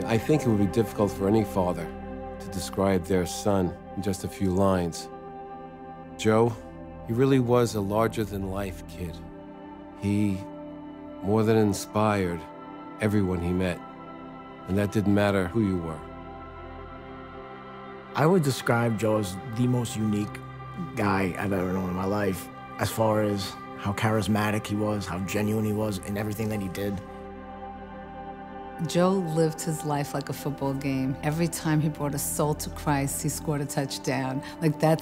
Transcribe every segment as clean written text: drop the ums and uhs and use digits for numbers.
I think it would be difficult for any father to describe their son in just a few lines. Joe, he really was a larger-than-life kid. He more than inspired everyone he met, and that didn't matter who you were. I would describe Joe as the most unique guy I've ever known in my life, as far as how charismatic he was, how genuine he was in everything that he did. Joe lived his life like a football game. Every time he brought a soul to Christ, he scored a touchdown. Like that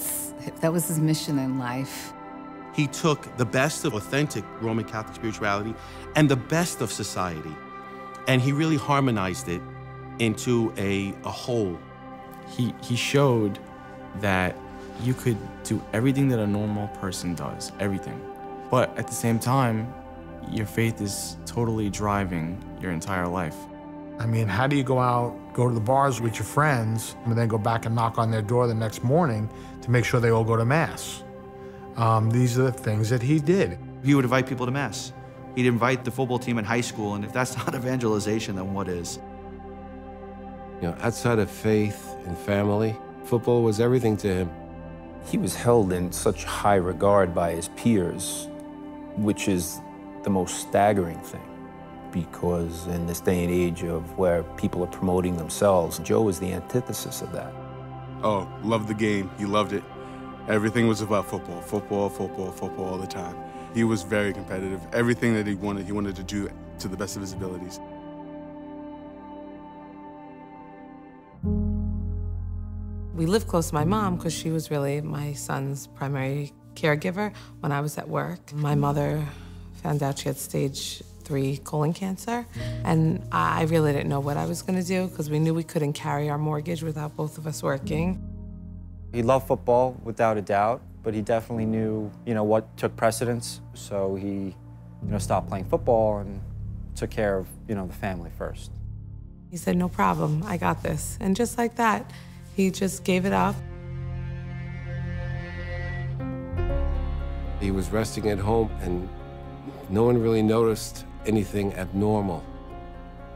was his mission in life. He took the best of authentic Roman Catholic spirituality and the best of society, and he really harmonized it into a whole. He showed that you could do everything that a normal person does, everything. But at the same time, your faith is totally driving your entire life. I mean, how do you go out, go to the bars with your friends, and then go back and knock on their door the next morning to make sure they all go to Mass? These are the things that he did. He would invite people to Mass. He'd invite the football team in high school, and if that's not evangelization, then what is? You know, outside of faith and family, football was everything to him. He was held in such high regard by his peers, which is the most staggering thing, because in this day and age of where people are promoting themselves, Joe was the antithesis of that. Oh, loved the game. He loved it. Everything was about football, football, football, football all the time. He was very competitive. Everything that he wanted to do to the best of his abilities. We lived close to my mom because she was really my son's primary caregiver when I was at work. My mother found out she had stage 3 colon cancer, and I really didn't know what I was going to do because we knew we couldn't carry our mortgage without both of us working. He loved football, without a doubt, but he definitely knew, what took precedence. So he, stopped playing football and took care of, the family first. He said, "No problem, I got this." And just like that, he just gave it up. He was resting at home, and no one really noticed anything abnormal.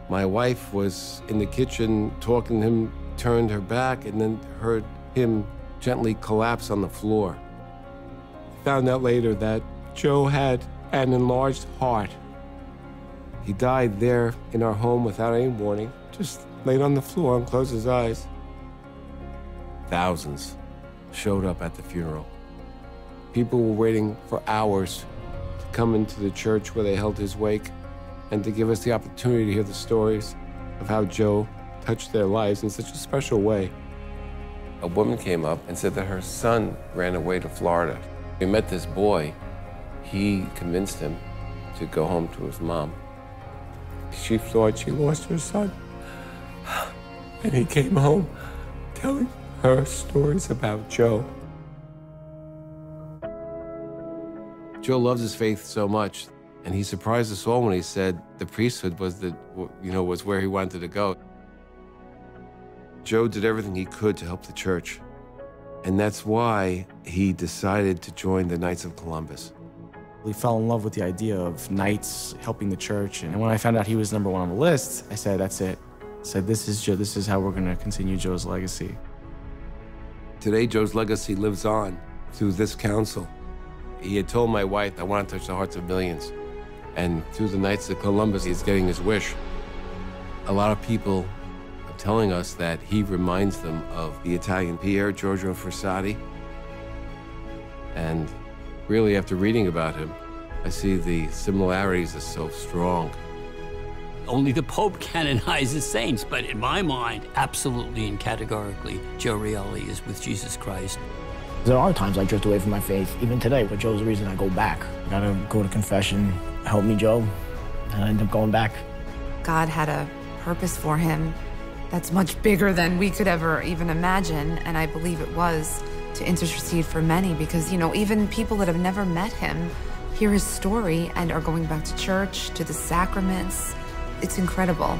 My wife was in the kitchen talking to him, turned her back, and then heard him gently collapse on the floor. Found out later that Joe had an enlarged heart. He died there in our home without any warning, just laid on the floor and closed his eyes. Thousands showed up at the funeral. People were waiting for hours to come into the church where they held his wake and to give us the opportunity to hear the stories of how Joe touched their lives in such a special way. A woman came up and said that her son ran away to Florida. We met this boy. He convinced him to go home to his mom. She thought she lost her son. And he came home telling her stories about Joe. Joe loved his faith so much, and he surprised us all when he said the priesthood was was where he wanted to go. Joe did everything he could to help the church, and that's why he decided to join the Knights of Columbus. We fell in love with the idea of Knights helping the church, and when I found out he was #1 on the list, I said, "That's it." I said, "This is Joe. This is how we're going to continue Joe's legacy." Today, Joe's legacy lives on through this council. He had told my wife, "I want to touch the hearts of millions." And through the Knights of Columbus, he's getting his wish. A lot of people are telling us that he reminds them of the Italian Pier Giorgio Frassati. And really, after reading about him, I see the similarities are so strong. Only the Pope canonizes saints, but in my mind, absolutely and categorically, Joe Reali is with Jesus Christ. There are times I drift away from my faith, even today, but Joe's the reason I go back. I gotta go to confession, help me, Joe, and I end up going back. God had a purpose for him that's much bigger than we could ever even imagine, and I believe it was to intercede for many because, even people that have never met him hear his story and are going back to church, to the sacraments. It's incredible.